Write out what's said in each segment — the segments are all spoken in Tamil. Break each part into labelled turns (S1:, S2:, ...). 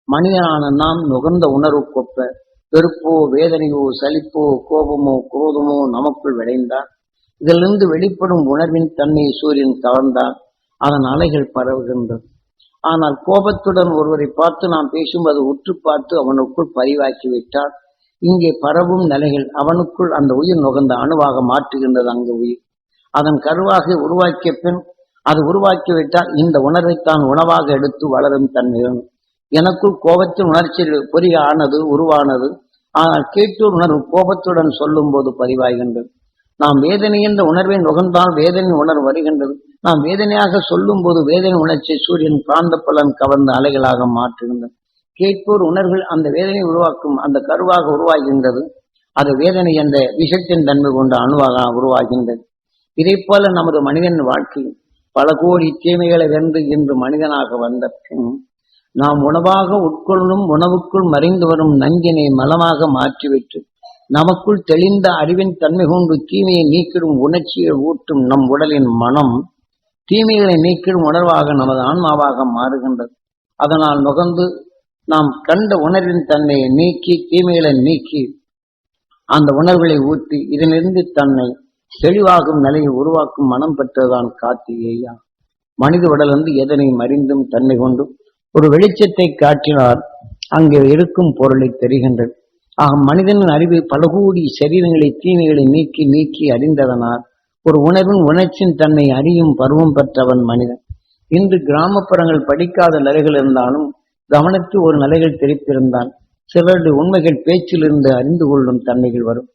S1: மனிதனான நாம் நுகர்ந்த உணர்வுக்கொப்ப வெறுப்போ வேதனையோ சலிப்போ கோபமோ குரோதமோ நமக்குள் விளைந்தால் இதிலிருந்து வெளிப்படும் உணர்வின் தன்மையை சூரியன் கவர்ந்தால் அதன் அலைகள் பரவுகின்றது. ஆனால் கோபத்துடன் ஒருவரை பார்த்து நாம் பேசும்போது உற்று பார்த்து அவனுக்குள் பதிவாக்கிவிட்டால் இங்கே பரவும் நிலைகள் அவனுக்குள் அந்த உயிர் நுகர்ந்த அணுவாக மாற்றுகின்றது. அங்கு உயிர் அதன் கருவாக உருவாக்கிய பின் அது உருவாக்கிவிட்டால் இந்த உணர்வைத்தான் உணவாக எடுத்து வளரும் தன்மைகள். எனக்குள் கோபத்தின் உணர்ச்சியில் பொறிய ஆனது உருவானது. ஆனால் கேட்டோர் உணர்வு கோபத்துடன் சொல்லும் போது பதிவாகின்றது. நாம் வேதனை என்ற உணர்வை நுகர்ந்தால் வேதனை உணர்வு வருகின்றது. நாம் வேதனையாக சொல்லும் போது வேதனை உணர்ச்சி சூரியன் காந்த பலன் கவர்ந்த அலைகளாக மாற்றுகின்றது. கேட்போர் உணர்வுகள் அந்த வேதனை உருவாக்கும் அந்த கருவாக உருவாகின்றது. அது வேதனை என்ற விஷத்தின் தன்மை கொண்ட அணுவாக உருவாகின்றது. இதை போல நமது மனிதன் வாழ்க்கையில் பல கோடி தீமைகளை வென்று இன்று மனிதனாக வந்த பின் நாம் உணவாக உட்கொள்ளும் உணவுக்குள் மறைந்து வரும் நஞ்சினை மலமாக மாற்றிவிட்டு நமக்குள் தெளிந்த அறிவின் தன்மை கொண்டு தீமையை நீக்கிடும் உணர்ச்சியை ஊட்டும் நம் உடலின் மனம் தீமைகளை நீக்கிடும் உணர்வாக நமது ஆன்மாவாக மாறுகின்றது. அதனால் நுகர்ந்து நாம் கண்ட உணர்வின் தன்மையை நீக்கி தீமைகளை நீக்கி அந்த உணர்வுகளை ஊற்றி இதனிருந்து தன்னை தெளிவாகும் நிலையை உருவாக்கும் மனம் பெற்றதுதான் கார்த்திகேயா. மனித உடல் வந்து எதனை மறிந்தும் தன்மை கொண்டும் ஒரு வெளிச்சத்தை காட்டினால் அங்கே இருக்கும் பொருளை தெரிகின்றது. ஆக மனிதனின் அறிவு பல கோடி சரீரங்களை தீமைகளை நீக்கி நீக்கி அறிந்ததனால் ஒரு உணர்வின் உணர்ச்சியின் தன்னை அறியும் பருவம் பெற்றவன் மனிதன். இன்று கிராமப்புறங்கள் படிக்காத நிலைகள் இருந்தாலும் கவனத்து ஒரு நிலைகள் தெரிப்பிருந்தான் சிலருடைய உண்மைகள் பேச்சிலிருந்து அறிந்து கொள்ளும் தன்மைகள் வரும்.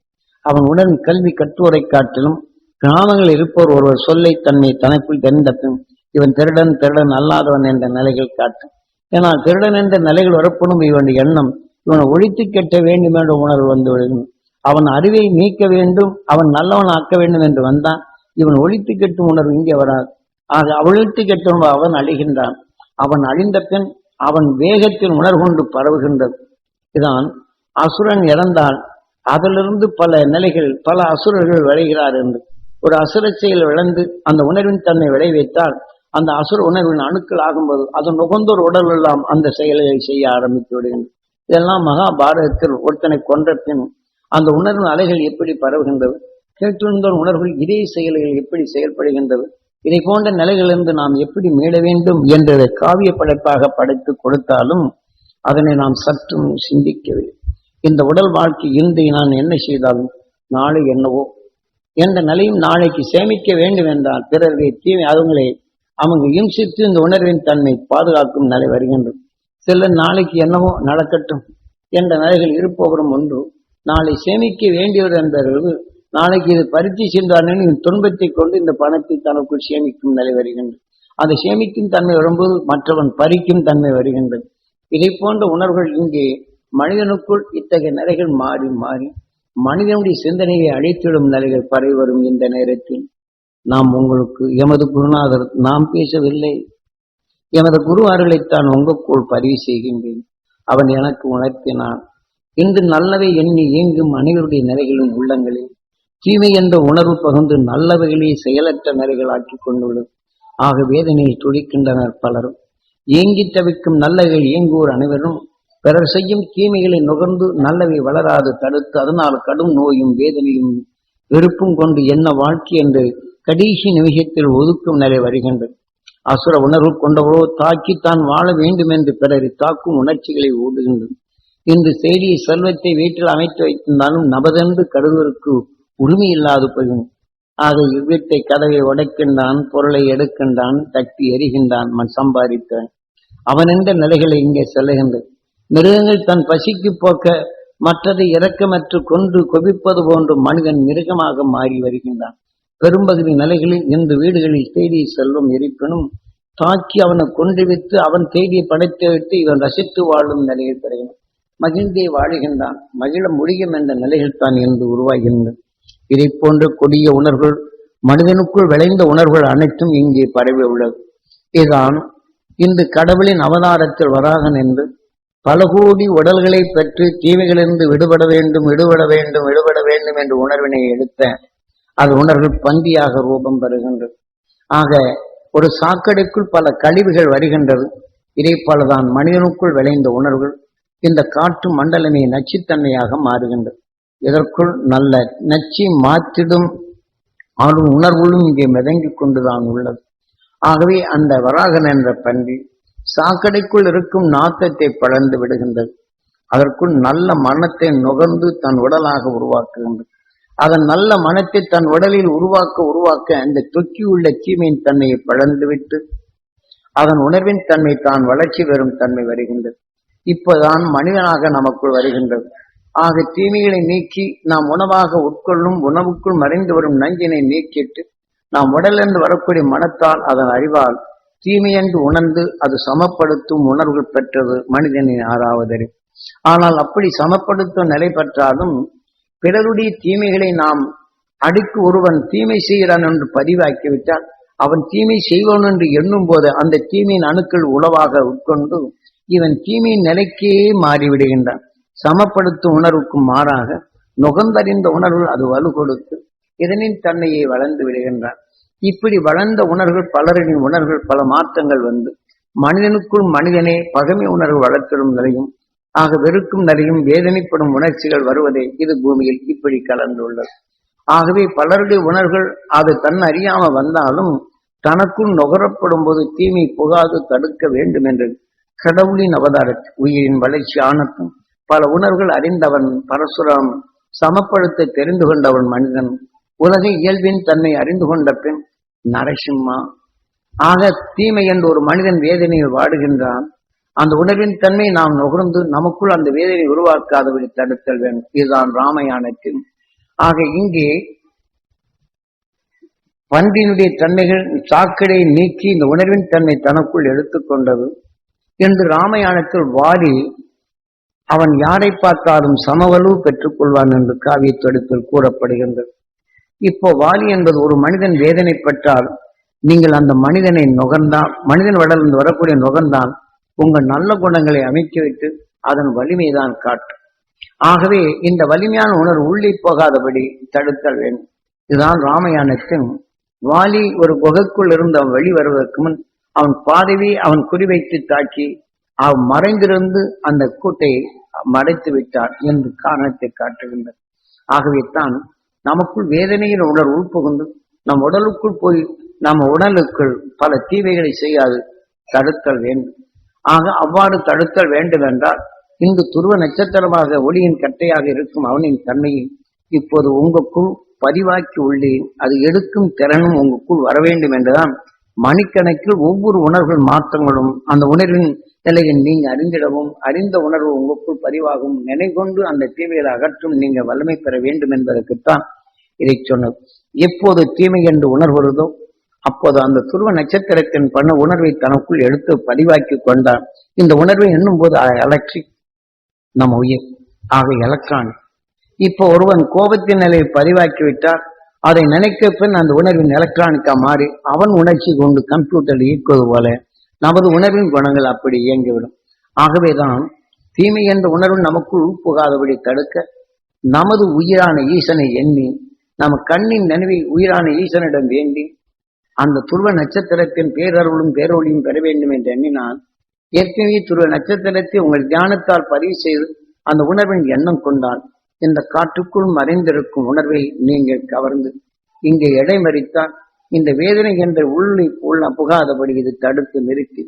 S1: அவன் உடன் கல்வி கற்றோரை காட்டிலும் கிராமங்களில் இருப்போர் ஒருவர் சொல்லை தன்மை தனக்குள் தெரிந்த பின் இவன் திருடன் அல்லாதவன் என்ற நிலைகள் காட்டும். ஏனால் திருடன் என்ற நிலைகள் வரப்படும் இவனுடைய எண்ணம் இவனை ஒழித்து கட்ட வேண்டும் என்ற உணர்வு வந்து விழுகும். அவன் அறிவை நீக்க வேண்டும் அவன் நல்லவன் ஆக்க வேண்டும் என்று வந்தான். இவன் ஒழித்து கட்டும் உணர்வு இங்கே வராது. ஆக ஒழித்து கட்டும் அவன் அழிகின்றான். அவன் அழிந்த பின் அவன் வேகத்தில் உணர்கொண்டு பரவுகின்றது. இதான் அசுரன் இறந்தால் அதிலிருந்து பல நிலைகள் பல அசுரர்கள் விளைகிறார் என்று ஒரு அசுர செயல் விளைந்து அந்த உணர்வின் தன்னை விளைவித்தால் அந்த அசுர உணர்வின் அணுக்கள் ஆகும்போது அது நுகர்ந்தோர் உடல் எல்லாம் அந்த செயல்களை செய்ய ஆரம்பித்து விடுகின்றது. இதெல்லாம் மகாபாரதத்தில் ஒருத்தனை கொன்ற பின் அந்த உணர்வின் அலைகள் எப்படி பரவுகின்றது, கேட்டிருந்தோர் உணர்வுகள் இதே செயல்கள் எப்படி செயல்படுகின்றது, இதை போன்ற நிலைகளிலிருந்து நாம் எப்படி மீள வேண்டும் என்றதை காவிய படைப்பாக படைத்து கொடுத்தாலும் அதனை நாம் சற்றும் சிந்திக்கவில்லை. இந்த உடல் வாழ்க்கை இன்று நான் என்ன செய்தாலும் நாளை என்னவோ என்ற நிலையும் நாளைக்கு சேமிக்க வேண்டும் என்றால் பிறருடைய தீமை அவங்க இம்சித்து இந்த உணர்வின் தன்மை பாதுகாக்கும் நிலை வருகின்றது. சிலர் நாளைக்கு என்னவோ நடக்கட்டும் என்ற நிலைகள் இருப்பவரும் ஒன்று. நாளை சேமிக்க வேண்டியவர் என்பவர்கள் நாளைக்கு இது பறித்து சென்றார்கள் துன்பத்தை கொண்டு இந்த பணத்தை தனக்குள் சேமிக்கும் நிலை வருகின்றது. அதை சேமிக்கும் தன்மை வரும்போது மற்றவன் பறிக்கும் தன்மை வருகின்றது. இதை போன்ற உணர்வுகள் இங்கே மனிதனுக்குள் இத்தகைய நிலைகள் மாறி மாறி மனிதனுடைய சிந்தனையை அழித்திடும் நிலைகள் பரவி வரும் இந்த நேரத்தில் நாம் உங்களுக்கு எமது குருநாதர் நாம் பேசவில்லை, எமது குருவார்களைத்தான் உங்களுக்குள் பதிவு செய்கின்றேன். அவன் எனக்கு உணர்த்தினான். இன்று நல்லவை எண்ணி இயங்கும் அனைவருடைய நிலைகளும் உள்ளங்களில் தீமை என்ற உணர்வு பகிர்ந்து நல்லவைகளை செயலற்ற நிலைகளாக்கி கொண்டுள்ளது. ஆக வேதனையை துடிக்கின்றனர் பலரும். ஏங்கி தவிக்கும் நல்லவைகள் இயங்குவோர் அனைவரும் பிறர் செய்யும் தீமைகளை நுகர்ந்து நல்லவை வளராது தடுத்து அதனால் கடும் நோயும் வேதனையும் வெறுப்பும் கொண்டு என்ன வாழ்க்கை என்று கடைசி நிமிஷத்தில் ஒதுக்கும் நிலை வருகின்றது. அசுர உணர்வு கொண்டவரோ தாக்கி தான் வாழ வேண்டும் என்று பிறரை தாக்கும் உணர்ச்சிகளை ஊடுகின்றது. இன்று செய்தியை செல்வத்தை வீட்டில் அமைத்து வைத்திருந்தாலும் நபதென்று கருதுவதற்கு உரிமை இல்லாது போகும். ஆக வீட்டை கதவை உடைக்கின்றான், பொருளை எடுக்கின்றான், தட்டி எறிகின்றான், சம்பாதித்தான். அவன் என்ற நிலைகளை இங்கே செல்லுகின்றது. மிருகங்கள் தன் பசிக்கு போக்க மற்றதை இரக்கமற்று கொன்று கொபிப்பது போன்று மனிதன் மிருகமாக மாறி வருகின்றான். பெரும்பகுதி நிலைகளில் இன்று வீடுகளில் தேடிய செல்வம் இருப்பினும் தாக்கி அவனை கொண்டு வைத்து அவன் தேடியை படைத்து விட்டு இவன் ரசித்து வாழும் நிலையில் பெறுகிறான். மகிழ்ந்தே வாழுகின்றான். மகிழ முடியும் என்ற நிலைகள் தான் இன்று உருவாகின்றன. இதை போன்ற கொடிய உணர்வுகள் மனிதனுக்குள் விளைந்த உணர்வுகள் அனைத்தும் இங்கே பரவி உள்ளது. இதுதான் இன்று கடவுளின் அவதாரத்தில் வராகன் என்று பல கோடி உடல்களை பெற்று தீமைகளிலிருந்து விடுபட வேண்டும் என்று உணர்வினை எடுத்த அது உணர்வு பந்தியாக ரூபம் பெறுகின்றது. ஆக ஒரு சாக்கடைக்குள் பல கழிவுகள் வருகின்றது. இதை போலதான் மனிதனுக்குள் விளைந்த உணர்வுகள் இந்த காற்று மண்டலமே நச்சுத்தன்மையாக மாறுகின்றது. இதற்குள் நல்ல நச்சு மாற்றிடும் அவன் உணர்வுகளும் இங்கே மிதங்கிக் கொண்டுதான் உள்ளது. ஆகவே அந்த வராகன் என்ற பன்றி சாக்கடைக்குள் இருக்கும் நாத்தத்தை பழந்து விடுகின்றது. அதற்குள் நல்ல மனத்தை நுகர்ந்து தன் உடலாக உருவாக்குகின்றது. அதன் நல்ல மனத்தை தன் உடலில் உருவாக்க அந்த தொக்கியுள்ள தீமையின் தன்மையை பழந்துவிட்டு அதன் உணர்வின் தன்மை தான் வளர்ச்சி பெறும் தன்மை வருகின்றது. இப்போதான் மனிதனாக நமக்குள் வருகின்றது. ஆக தீமைகளை நீக்கி நாம் உணவாக உட்கொள்ளும் உணவுக்குள் மறைந்து வரும் நஞ்சினை நீக்கிட்டு நாம் உடலிருந்து வரக்கூடிய மனத்தால் அதன் அறிவால் தீமையென்று உணர்ந்து அது சமப்படுத்தும் உணர்வுகள் பெற்றது மனிதனின் 6வது அறிவு. ஆனால் அப்படி சமப்படுத்தும் நிலை பெற்றாலும் பிறருடைய தீமைகளை நாம் அடுக்கு ஒருவன் தீமை செய்கிறான் என்று பதிவாக்கிவிட்டால் அவன் தீமை செய்வன் என்று எண்ணும் போது அந்த தீமையின் அணுக்கள் உளவாக உட்கொண்டு இவன் தீமையின் நிலைக்கே மாறிவிடுகின்றான். சமப்படுத்தும் உணர்வுக்கும் மாறாக நுகர்ந்தறிந்த உணர்வு அது வலு கொடுத்து இதனின் தன்மையை வளர்ந்து விடுகின்றான். இப்படி வளர்ந்த உணர்வுகள் பலரின் உணர்வுகள் பல மாற்றங்கள் வந்து மனிதனுக்குள் மனிதனே பகைமை உணர்வு வளர்த்திடும் நிலையும் ஆக வெறுக்கும் நிலையும் வேதனைப்படும் உணர்ச்சிகள் வருவதே இது பூமியில் இப்படி கலந்துள்ளது. ஆகவே பலருடைய உணர்வுகள் அது தன் அறியாம வந்தாலும் தனக்குள் நுகரப்படும் போது தீமை புகாது தடுக்க வேண்டும் என்று கடவுளின் அவதாரத்தில் உயிரின் வளர்ச்சி ஆனத்தும் பல உணர்வுகள் அறிந்தவன் பரசுராம் சமப்படுத்த தெரிந்து கொண்டவன் மனிதன் உலக இயல்பின் தன்மை அறிந்து கொண்ட பின் நரசிம்மா ஆக தீமை என்று ஒரு மனிதன் வேதனையில் வாடுகின்றான். அந்த உணர்வின் தன்மை நாம் நுகர்ந்து நமக்குள் அந்த வேதனை உருவாக்காதபடி தடுத்தல் வேண்டும். இதுதான் ராமாயணத்தில். ஆக இங்கே பன்றியினுடைய தன்மைகள் சாக்கடையை நீக்கி இந்த உணர்வின் தன்மை தனக்குள் எடுத்துக்கொண்டது என்று ராமாயணத்தில் வாலி அவன் யாரை பார்த்தாலும் சமவளவு பெற்றுக் கொள்வான் என்று காவிய தொடுப்பில் கூறப்படுகின்றது. இப்போ வாலி என்பது ஒரு மனிதன் வேதனைப்பட்டால் நீங்கள் அந்த மனிதனை நுகர்ந்தால் மனிதன் வளர்ந்து வரக்கூடிய நுகர்ந்தால் உங்கள் நல்ல குணங்களை அமைக்க வைத்து அதன் வலிமைதான் காட்டும். ஆகவே இந்த வலிமையான உணர்வு உள்ளே போகாதபடி தடுத்தல் வேண்டும். இதுதான் ராமாயணத்தின் வாலி ஒரு குகைக்குள் இருந்து அவன் வெளி வருவதற்கு முன் அவன் பாதவி அவன் குறிவைத்து தாக்கி அவன் மறைந்திருந்து அந்த கூட்டை மறைத்து விட்டார் என்று காரணத்தை காட்டுகின்றது. ஆகவே தான் நமக்குள் வேதனையின் உணர்வு உள்புகுந்து நம் உடலுக்குள் போய் நம்ம உடலுக்குள் பல தீமைகளை செய்யாது தடுத்தல் வேண்டும். ஆக அவ்வாறு தடுத்தல் வேண்டும் என்றால் இங்கு துருவ நட்சத்திரமாக ஒளியின் கட்டையாக இருக்கும் அவனின் தன்மையை இப்போது உங்களுக்குள் பதிவாக்கி உள்ளேன். அது எடுக்கும் திறனும் உங்களுக்குள் வர வேண்டும் என்றுதான் மணிக்கணக்கில் ஒவ்வொரு உணர்வுகள் மாற்றங்களும் அந்த உணர்வின் நிலையை நீங்க அறிந்திடவும் அறிந்த உணர்வு உங்களுக்குள் பதிவாகும் நினைகொண்டு அந்த தீமைகளை அகற்றும் நீங்க வல்லமை பெற வேண்டும் என்பதற்குத்தான் இதை சொன்னது. எப்போது தீமை என்று உணர்வுறதோ அப்போது அந்த துருவ நட்சத்திரத்தின் பண்ண உணர்வை தனக்குள் எடுத்து பதிவாக்கி கொண்டான். இந்த உணர்வை எண்ணும் போது அதை அலற்றி நம்ம உயிர் ஆக எலக்ட்ரான். இப்போ ஒருவன் கோபத்தின் நிலையை பதிவாக்கிவிட்டால் அதை நினைக்க பின் அந்த உணர்வின் எலக்ட்ரானிக்கா மாறி அவன் உணர்ச்சி கொண்டு கம்ப்யூட்டரில் இயக்குவது போல நமது உணர்வின் குணங்கள் அப்படி இயங்கிவிடும். ஆகவேதான் தீமை என்ற உணர்வு நமக்குள் உட்புகாதபடி தடுக்க நமது உயிரான ஈசனை எண்ணி நம்ம கண்ணின் நினைவை உயிரான ஈசனிடம் வேண்டி அந்த துருவ நட்சத்திரத்தின் பேரருளும் பேரொழியும் பெற வேண்டும் என்று எண்ணினால் ஏற்கனவே துருவ நட்சத்திரத்தை உங்கள் தியானத்தால் பதிவு செய்து அந்த உணர்வின் எண்ணம் கொண்டால் இந்த காற்றுக்குள் மறைந்திருக்கும் உணர்வை நீங்கள் கவர்ந்து இங்கே இடைமறித்தால் இந்த வேதனை என்ற உள்ளே புகாதபடி இது தடுத்து நிறுத்தி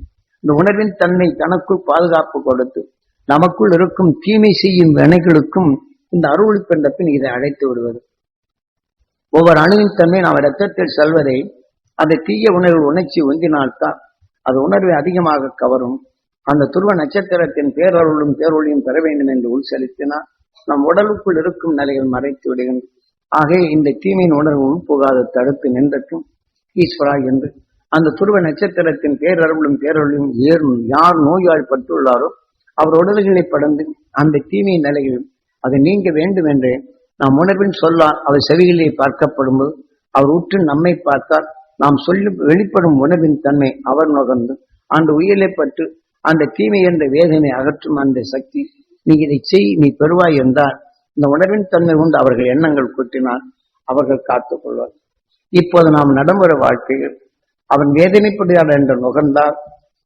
S1: இந்த உணர்வின் தன்னை தனக்குள் பாதுகாப்பு கொடுத்து நமக்குள் இருக்கும் தீமை செய்யும் வினைகளுக்கும் இந்த அருள் பெற்ற பின் இதை அழைத்து விடுவது. ஒவ்வொரு அணுவின் தன்மை நாம் இரத்தத்தில் செல்வதை அந்த தீய உணர்வு உணர்ச்சி ஒன்றினால்தான் அது உணர்வை அதிகமாக கவரும். அந்த துருவ நட்சத்திரத்தின் பேரருளும் பேரொழியும் பெற வேண்டும் என்று உள் செலுத்தினால் நம் உடலுக்குள் இருக்கும் நிலைகள் மறைத்து விடுகின்றன. ஆகவே இந்த தீமையின் உணர்வு உள்புகாத தடுத்து நின்றற்றும் ஈஸ்வரா என்று அந்த துருவ நட்சத்திரத்தின் பேரருளும் பேரொழியும் யார் நோய்வாய்ப்பட்டுள்ளாரோ அவர் உடல்களை படந்து அந்த தீமையின் நிலையில் அது நீங்க வேண்டும் என்று நாம் உணர்வின் சொல்லால் அவர் செவிகளிலே பார்க்கப்படும் போது அவர் உற்று நம்மை பார்த்தால் நாம் சொல்லி வெளிப்படும் உணர்வின் தன்மை அவர் நுகர்ந்து அந்த உயிரை பட்டு அந்த தீமை என்ற வேதனை அகற்றும் அந்த சக்தி நீ இதை செய் நீ பெறுவாய் என்றால் இந்த உணர்வின் தன்மை கொண்டு அவர்கள் எண்ணங்கள் கூட்டினால் அவர்கள் காத்துக் கொள்வார். இப்போது நாம் நடைமுறை வாழ்க்கையில் அவன் வேதனைப்படுகிறார் என்று நுகர்ந்தால்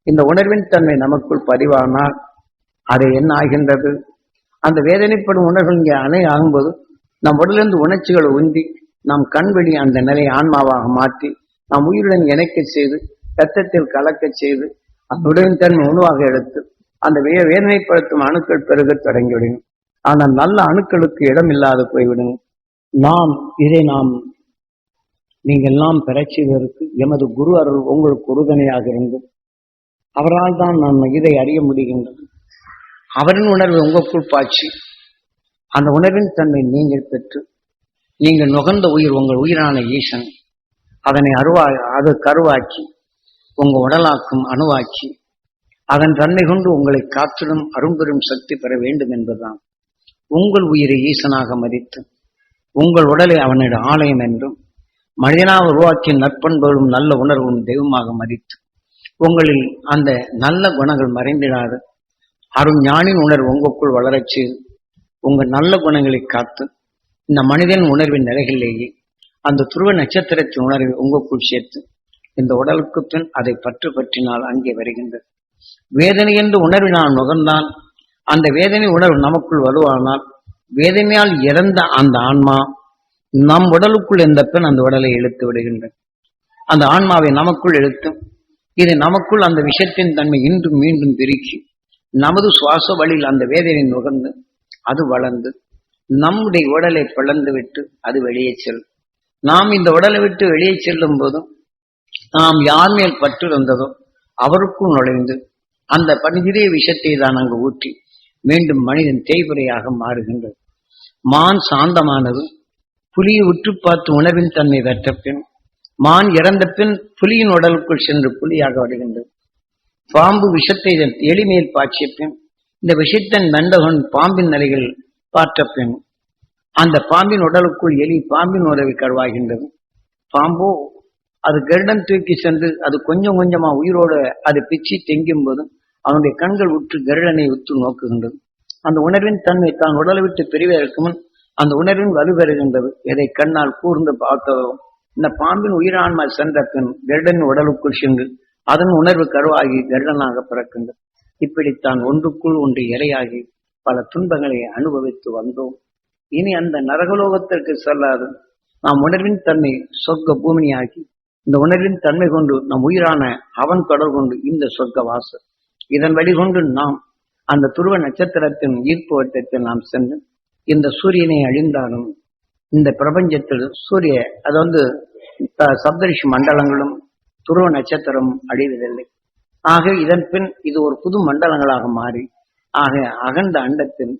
S1: இந்த உணர்வின் தன்மை நமக்குள் பதிவானால் அது என்ன ஆகின்றது? அந்த வேதனைப்படும் உணர்வு இங்கே அணை ஆகும்போது நம் உடலிருந்து உணர்ச்சிகளை உந்தி நாம் கண்வெளி அந்த நிலையை ஆன்மாவாக மாற்றி நாம் உயிருடன் இணைக்க செய்து ரத்தத்தில் கலக்க செய்து அந்த உடலின் தன்மை உணவாக எடுத்து அந்த வேதனைப்படுத்தும் அணுக்கள் பெருக தொடங்கிவிடும். ஆனால் நல்ல அணுக்களுக்கு இடம் இல்லாது போய்விடும். நாம் நீங்கள் எல்லாம் பெறச் செய்வதற்கு எமது குரு அருள் உங்களுக்கு உறுதுணையாக இருந்து அவரால் தான் நாம் இதை அறிய முடிகின்றது. அவரின் உணர்வை உங்களுக்குள் பாய்ச்சி அந்த உணர்வின் தன்மை நீங்கள் பெற்று நீங்கள் நுகர்ந்த உயிர் உங்கள் உயிரான ஈசன் அதனை அது கருவாக்கி உங்க உடலாக்கும் அணுவாக்கி அதன் தன்மை கொண்டு உங்களை காத்திடும் அரும்பெரும் சக்தி பெற வேண்டும் என்பதுதான். உங்கள் உயிரை ஈசனாக மதித்து உங்கள் உடலை அவனுடைய ஆலயம் என்றும் மனிதனாக உருவாக்கிய நற்பண்புகளும் நல்ல உணர்வும் தெய்வமாக மதித்து உங்களில் அந்த நல்ல குணங்கள் மறைந்திடாது அரும் ஞானின் உணர்வு உங்களுக்குள் வளரச் செய்து உங்கள் நல்ல குணங்களை காத்து இந்த மனிதன் உணர்வின் நிலைகளிலேயே அந்த துருவ நட்சத்திரத்தின் உணர்வை உங்களுக்குள் சேர்த்து இந்த உடலுக்கு பின் அதை பற்றினால் அங்கே வருகின்றது. வேதனை என்று உணர்வை நான் நுகர்ந்தால் அந்த வேதனை உணர்வு நமக்குள் வலுவானால் வேதனையால் இறந்த அந்த ஆன்மா நம் உடலுக்குள் எந்த பின் அந்த உடலை இழுத்து விடுகின்றது. அந்த ஆன்மாவை நமக்குள் இழுத்தும் இது நமக்குள் அந்த விஷயத்தின் தன்மை இன்றும் மீண்டும் பெருக்கி நமது சுவாச வழியில் அந்த வேதனை நுகர்ந்து அது வளர்ந்து நம்முடைய உடலை பிளந்து விட்டு அது வெளியே செல்லும். நாம் இந்த உடலை விட்டு வெளியே செல்லும் போதும் நாம் யார் மேல் பற்று இருந்ததோ அவருக்கும் நுழைந்து அந்த பணிதிரிய விஷயத்தை தான் அங்கு ஊற்றி மீண்டும் மனிதன் தேய்புரையாக மாறுகின்றது. மான் சாந்தமானது புலியை உற்று பார்த்து உணர்வின் தன்மை பெற்ற பின் மான் இறந்த பின் புலியின் உடலுக்குள் சென்று புலியாக வருகின்றது. பாம்பு விஷத்தை எளிமையில் பாய்ச்சிய பின் இந்த விஷத்தின் மெண்டகன் பாம்பின் நிலைகள் பார்த்த பின் அந்த பாம்பின் உடலுக்குள் எலி பாம்பின் உறவை கருவாகின்றது. பாம்போ அது கருடன் தூக்கி சென்று அது கொஞ்சம் கொஞ்சமா உயிரோடு அது பிச்சு தெங்கும் போதும் அவனுடைய கண்கள் உற்று கருடனை உற்று நோக்குகின்றது. அந்த உணர்வின் தன்மை தான் உடலை விட்டு பிரிவதற்கு முன் அந்த உணர்வின் வலுப்பெறுகின்றது. எதை கண்ணால் கூர்ந்து பார்த்ததோ இந்த பாம்பின் உயிரான்மா சென்ற பின் கருடன் உடலுக்குள் சென்று அதன் உணர்வு கருவாகி கருடனாக பிறக்கின்றது. இப்படித்தான் ஒன்றுக்குள் ஒன்று இரையாகி பல துன்பங்களை அனுபவித்து வந்தோம். இனி அந்த நரகலோகத்திற்கு செல்லாது நாம் உணர்வின் தன்மை சொர்க்க பூமியாகி இந்த உணர்வின் தன்மை கொண்டு நம் உயிரான அவன் தொடர் கொண்டு இந்த சொர்க்க வாசல் இதன் வழிகொண்டு நாம் அந்த துருவ நட்சத்திரத்தின் ஈர்ப்பு வட்டத்தில் நாம் சென்று இந்த சூரியனை அழிந்தாலும் இந்த பிரபஞ்சத்தில் சூரிய அது சப்தரிஷி மண்டலங்களும் துருவ நட்சத்திரம் அழிவதில்லை. ஆக இதன் பின் இது ஒரு புது மண்டலங்களாக மாறி ஆக அகண்ட அண்டத்தில்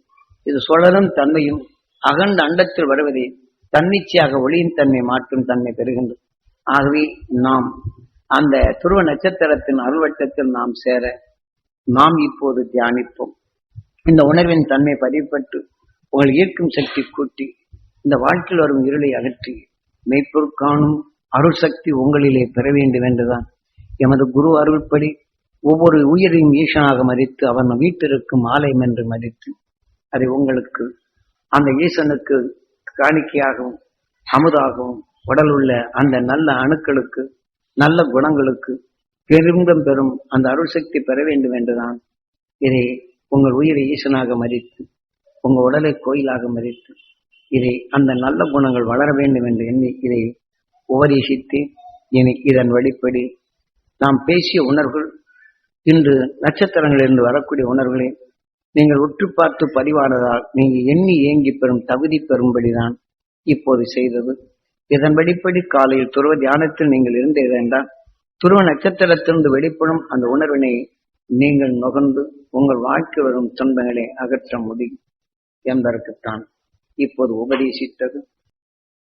S1: இது சுழலும் தன்மையும் அகண்ட அண்டத்தில் வருவதை தன்னிச்சையாக ஒளியின் தன்மை மாற்றும் தன்மை பெறுகின்றது. ஆகவே நாம் அந்த துருவ நட்சத்திரத்தின் அருள்வட்டத்தில் நாம் சேர நாம் இப்போது தியானிப்போம். இந்த உணர்வின் தன்மை பதிவுபட்டு உங்கள் ஈர்க்கும் சக்தி கூட்டி இந்த வாழ்க்கையில் வரும் இருளை அகற்றி மெய்ப்பொருட்காணும் அருள் சக்தி உங்களிலே பெற வேண்டும் என்றுதான் எமது குரு அருள்படி ஒவ்வொரு உயிரையும் ஈசனாக மதித்து அவன் வீட்டிற்கும் ஆலயம் என்று மதித்து அதை உங்களுக்கு அந்த ஈசனுக்கு காணிக்கையாகவும் அமுதாகவும் உடல் உள்ள அந்த நல்ல அணுக்களுக்கு நல்ல குணங்களுக்கு பெருந்தம் பெறும் அந்த அருள் சக்தி பெற வேண்டும் என்றுதான் இதை உங்கள் உயிரை ஈசனாக மதித்து உங்கள் உடலை கோயிலாக மதித்து இதை அந்த நல்ல குணங்கள் வளர வேண்டும் என்று எண்ணி இதை உபதேசித்து இனி இதன் வழிப்படி நாம் பேசிய உணர்வுகள் இன்று நட்சத்திரங்களிலிருந்து வரக்கூடிய உணர்வுகளை நீங்கள் உற்று பார்த்து பதிவானதால் நீங்கள் எண்ணி ஏங்கி பெறும் தகுதி பெறும்படிதான் இப்போது செய்தது. இதன் வெளிப்படி காலையில் துருவ தியானத்தில் நீங்கள் இருந்தது என்றால் துருவ நட்சத்திரத்திலிருந்து வெளிப்படும் அந்த உணர்வினை நீங்கள் நுகர்ந்து உங்கள் வாழ்க்கை வரும் துன்பங்களை அகற்ற முடியும் என்பதற்குத்தான் இப்போது உபதேசித்தது.